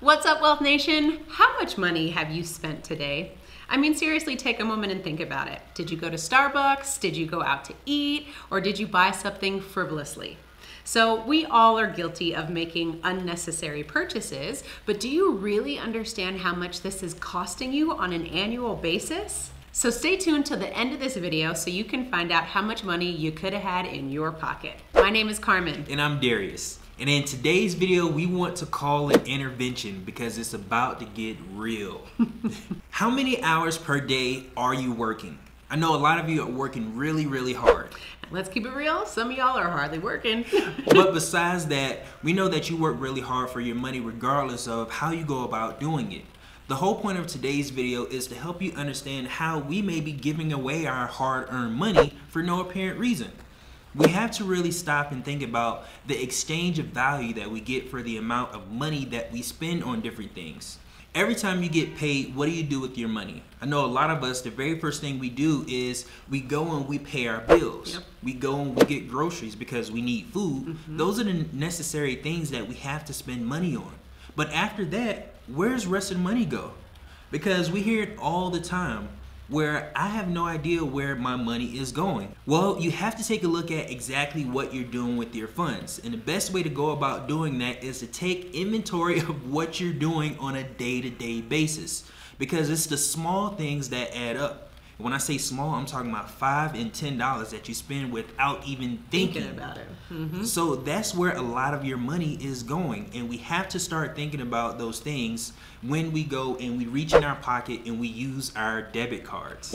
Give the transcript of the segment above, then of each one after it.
What's up, Wealth Nation? How much money have you spent today? I mean, seriously, take a moment and think about it. Did you go to Starbucks? Did you go out to eat? Or did you buy something frivolously? So we all are guilty of making unnecessary purchases, but do you really understand how much this is costing you on an annual basis? So stay tuned till the end of this video so you can find out how much money you could have had in your pocket. My name is Carmen. And I'm Darius. And in today's video, we want to call it intervention because it's about to get real. How many hours per day are you working? I know a lot of you are working really hard. Let's keep it real, some of y'all are hardly working. But besides that, we know that you work really hard for your money regardless of how you go about doing it. The whole point of today's video is to help you understand how we may be giving away our hard-earned money for no apparent reason. We have to really stop and think about the exchange of value that we get for the amount of money that we spend on different things. Every time you get paid, what do you do with your money? I know a lot of us, the very first thing we do is we go and we pay our bills. Yep. We go and we get groceries because we need food. Those are the necessary things that we have to spend money on. But after that, where's the rest of the money go? Because we hear it all the time where I have no idea where my money is going. Well, you have to take a look at exactly what you're doing with your funds. And the best way to go about doing that is to take inventory of what you're doing on a day-to-day basis. Because it's the small things that add up. When I say small, I'm talking about $5 and $10 that you spend without even thinking about it. So that's where a lot of your money is going, and we have to start thinking about those things when we go and we reach in our pocket and we use our debit cards.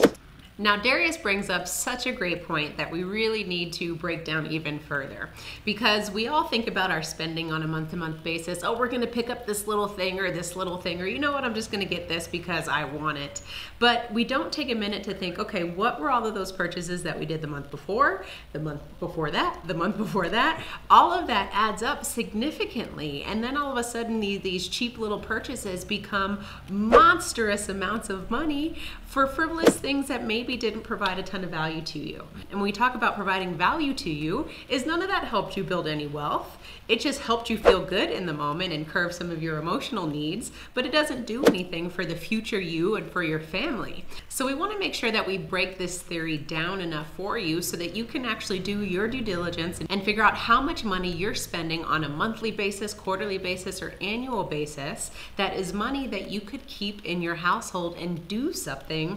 Now, Darius brings up such a great point that we really need to break down even further, because we all think about our spending on a month-to-month basis. Oh, we're going to pick up this little thing, or you know what, I'm just going to get this because I want it. But we don't take a minute to think, okay, what were all of those purchases that we did the month before, the month before that, the month before that? All of that adds up significantly, and then all of a sudden these cheap little purchases become monstrous amounts of money for frivolous things that maybe didn't provide a ton of value to you. And when we talk about providing value to you, is none of that helped you build any wealth. It just helped you feel good in the moment and curb some of your emotional needs, but it doesn't do anything for the future you and for your family. So we want to make sure that we break this theory down enough for you so that you can actually do your due diligence and figure out how much money you're spending on a monthly basis, quarterly basis, or annual basis that is money that you could keep in your household and do something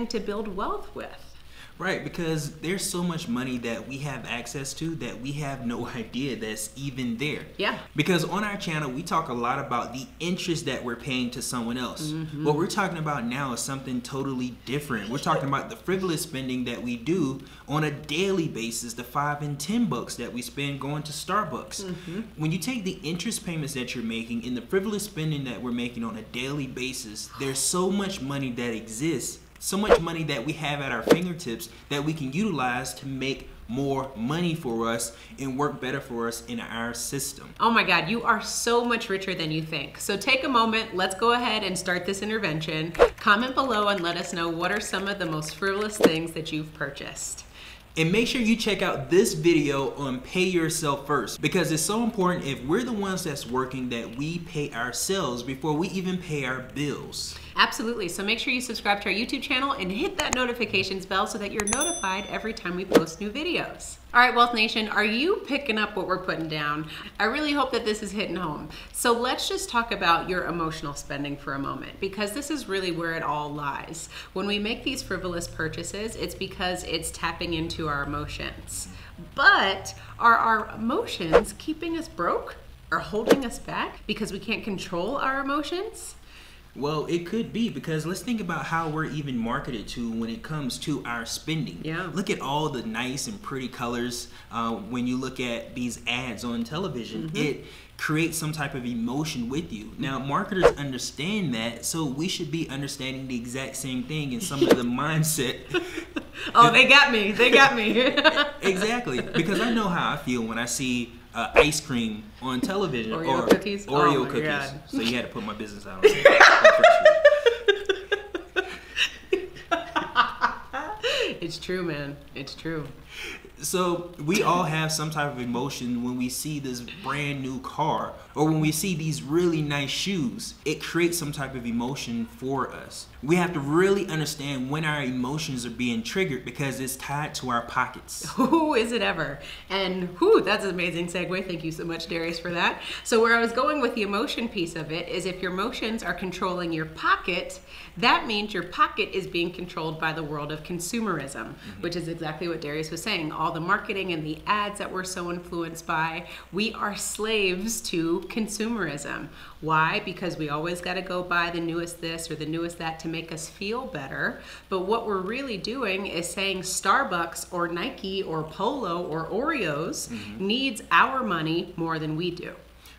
to build wealth with. Right, because there's so much money that we have access to that we have no idea that's even there. Yeah. Because on our channel, we talk a lot about the interest that we're paying to someone else. What we're talking about now is something totally different. We're talking about the frivolous spending that we do on a daily basis, the $5 and $10 that we spend going to Starbucks. When you take the interest payments that you're making and the frivolous spending that we're making on a daily basis, there's so much money that exists, so much money that we have at our fingertips that we can utilize to make more money for us and work better for us in our system. Oh my God, you are so much richer than you think. So take a moment, let's go ahead and start this intervention. Comment below and let us know what are some of the most frivolous things that you've purchased. And make sure you check out this video on pay yourself first, because it's so important if we're the ones that's working that we pay ourselves before we even pay our bills. Absolutely. So make sure you subscribe to our YouTube channel and hit that notifications bell so that you're notified every time we post new videos. All right, Wealth Nation, are you picking up what we're putting down? I really hope that this is hitting home. So let's just talk about your emotional spending for a moment, because this is really where it all lies. When we make these frivolous purchases, it's because it's tapping into our emotions. But are our emotions keeping us broke or holding us back because we can't control our emotions? Well, it could be, because let's think about how we're even marketed to when it comes to our spending. Yeah. Look at all the nice and pretty colors. When you look at these ads on television, it creates some type of emotion with you. Now, marketers understand that, so we should be understanding the exact same thing in some of the mindset. Oh, they got me. They got me. Exactly, because I know how I feel when I see ice cream on television. Oreo cookies? Oreo Oh my cookies. God. So you had to put my business out on It's true, man. It's true. So we all have some type of emotion when we see this brand new car or when we see these really nice shoes. It creates some type of emotion for us. We have to really understand when our emotions are being triggered because it's tied to our pockets. Who is it ever? And whoo, that's an amazing segue. Thank you so much, Darius, for that. So where I was going with the emotion piece of it is if your emotions are controlling your pocket, that means your pocket is being controlled by the world of consumerism, which is exactly what Darius was saying. All the marketing and the ads that we're so influenced by, we are slaves to consumerism. Why? Because we always got to go buy the newest this or the newest that to make us feel better. But what we're really doing is saying Starbucks or Nike or Polo or Oreos needs our money more than we do.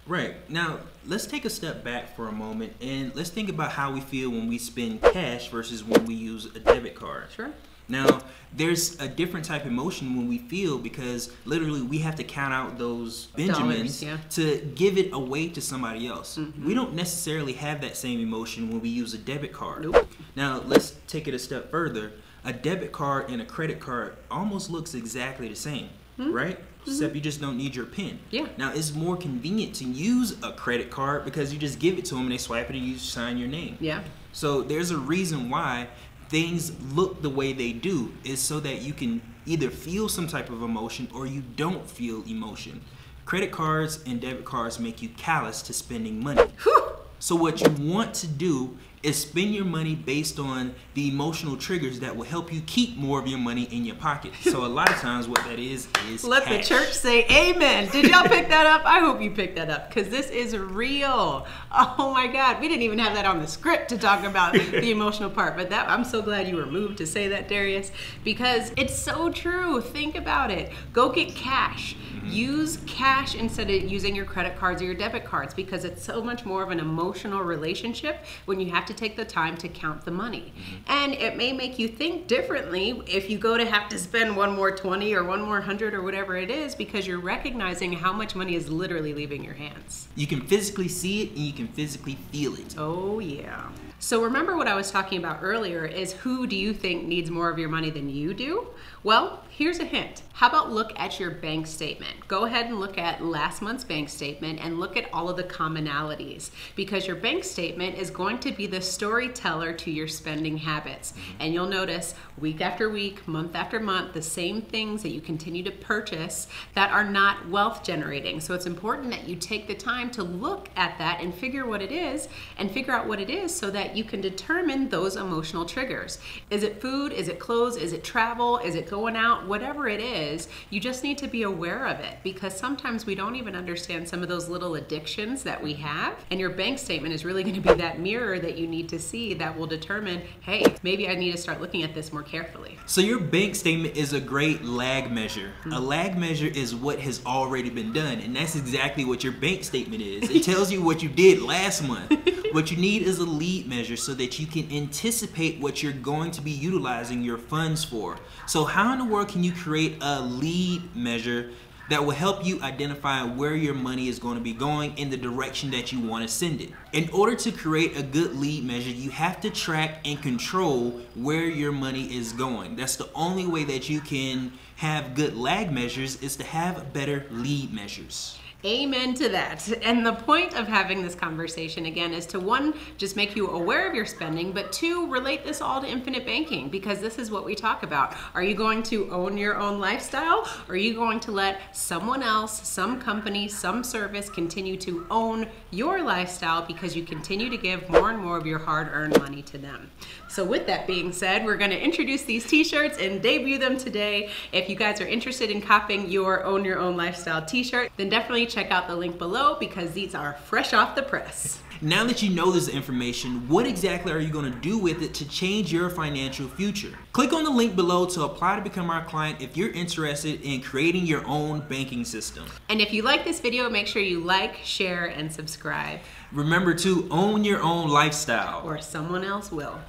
Right. Now, let's take a step back for a moment and let's think about how we feel when we spend cash versus when we use a debit card. Sure. Now, there's a different type of emotion when we feel because literally we have to count out those Benjamins to give it away to somebody else. We don't necessarily have that same emotion when we use a debit card. Nope. Now, let's take it a step further. A debit card and a credit card almost looks exactly the same, right? Except you just don't need your PIN. Yeah. Now, it's more convenient to use a credit card because you just give it to them and they swipe it and you sign your name. Yeah. So there's a reason why things look the way they do is so that you can either feel some type of emotion or you don't feel emotion. Credit cards and debit cards make you callous to spending money. Whew. So what you want to do is spend your money based on the emotional triggers that will help you keep more of your money in your pocket. So a lot of times what that is Let cash. the church say amen. Did y'all pick that up? I hope you picked that up because this is real. Oh my God. We didn't even have that on the script to talk about the emotional part, but I'm so glad you were moved to say that, Darius, because it's so true. Think about it. Go get cash. Use cash instead of using your credit cards or your debit cards because it's so much more of an emotional relationship when you have to take the time to count the money. And it may make you think differently if you go to have to spend one more 20 or one more 100 or whatever it is because you're recognizing how much money is literally leaving your hands. You can physically see it and you can physically feel it. Oh yeah. So remember what I was talking about earlier is who do you think needs more of your money than you do? Well, here's a hint. How about look at your bank statement? Go ahead and look at last month's bank statement and look at all of the commonalities because your bank statement is going to be the storyteller to your spending habits. And you'll notice week after week, month after month, the same things that you continue to purchase that are not wealth generating. So it's important that you take the time to look at that and figure out what it is so that you can determine those emotional triggers. Is it food? Is it clothes? Is it travel? Is it going out? Whatever it is, you just need to be aware of it because sometimes we don't even understand some of those little addictions that we have. And your bank statement is really going to be that mirror that you need to see that will determine, hey, maybe I need to start looking at this more carefully. So your bank statement is a great lag measure. A lag measure is what has already been done, and that's exactly what your bank statement is. It tells you what you did last month. What you need is a lead measure so that you can anticipate what you're going to be utilizing your funds for. So how in the world can you create a lead measure that will help you identify where your money is going to be going in the direction that you want to send it? In order to create a good lead measure, you have to track and control where your money is going. That's the only way that you can have good lag measures is to have better lead measures. Amen to that. And the point of having this conversation again is to one, just make you aware of your spending, but two, relate this all to infinite banking because this is what we talk about. Are you going to own your own lifestyle? Or are you going to let someone else, some company, some service continue to own your lifestyle because you continue to give more and more of your hard-earned money to them? So with that being said, we're going to introduce these t-shirts and debut them today. If you guys are interested in copying your Own Your Own Lifestyle t-shirt, then definitely check out the link below because these are fresh off the press. Now that you know this information, what exactly are you going to do with it to change your financial future? Click on the link below to apply to become our client if you're interested in creating your own banking system. And if you like this video, make sure you like, share, and subscribe. Remember to own your own lifestyle. Or someone else will.